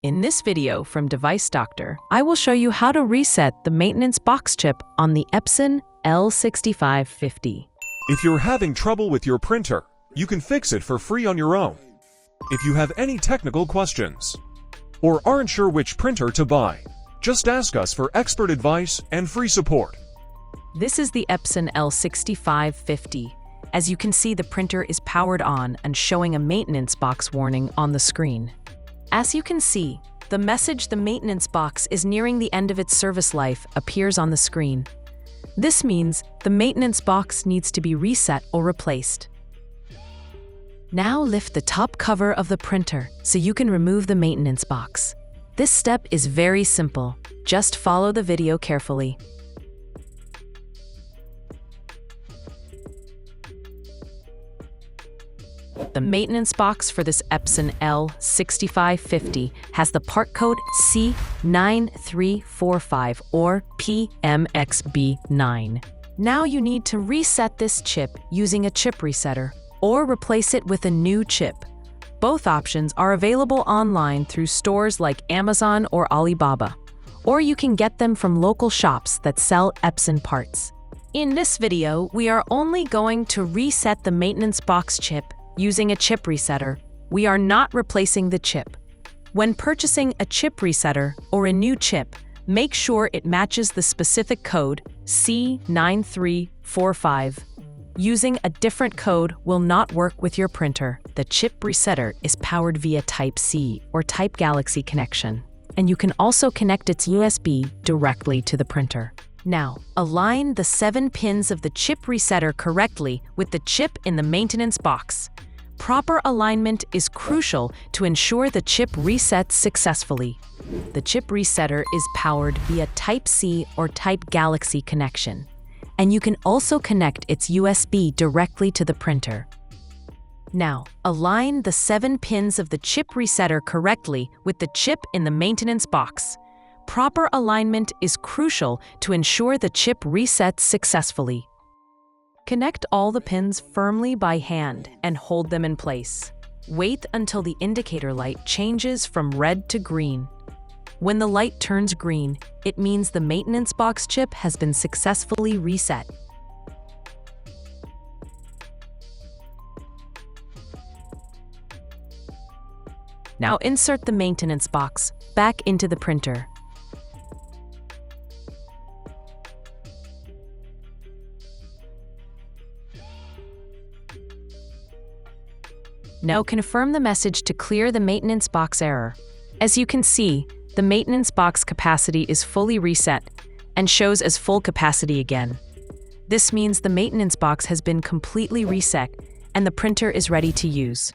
In this video from Device Doctor, I will show you how to reset the maintenance box chip on the Epson L6550. If you're having trouble with your printer, you can fix it for free on your own. If you have any technical questions or aren't sure which printer to buy, just ask us for expert advice and free support. This is the Epson L6550. As you can see, the printer is powered on and showing a maintenance box warning on the screen. As you can see, the message "the maintenance box is nearing the end of its service life" appears on the screen. This means the maintenance box needs to be reset or replaced. Now lift the top cover of the printer so you can remove the maintenance box. This step is very simple. Just follow the video carefully. The maintenance box for this Epson L6550 has the part code C9345 or PMXB9. Now you need to reset this chip using a chip resetter or replace it with a new chip. Both options are available online through stores like Amazon or Alibaba, or you can get them from local shops that sell Epson parts. In this video, we are only going to reset the maintenance box chip using a chip resetter. We are not replacing the chip. When purchasing a chip resetter or a new chip, make sure it matches the specific code C9345. Using a different code will not work with your printer. The chip resetter is powered via Type-C or Type Galaxy connection, and you can also connect its USB directly to the printer. Now, align the 7 pins of the chip resetter correctly with the chip in the maintenance box. Proper alignment is crucial to ensure the chip resets successfully. The chip resetter is powered via Type-C or Type Galaxy connection, and you can also connect its USB directly to the printer. Now, align the 7 pins of the chip resetter correctly with the chip in the maintenance box. Proper alignment is crucial to ensure the chip resets successfully. Connect all the pins firmly by hand and hold them in place. Wait until the indicator light changes from red to green. When the light turns green, it means the maintenance box chip has been successfully reset. Now insert the maintenance box back into the printer. Now confirm the message to clear the maintenance box error. As you can see, the maintenance box capacity is fully reset and shows as full capacity again. This means the maintenance box has been completely reset and the printer is ready to use.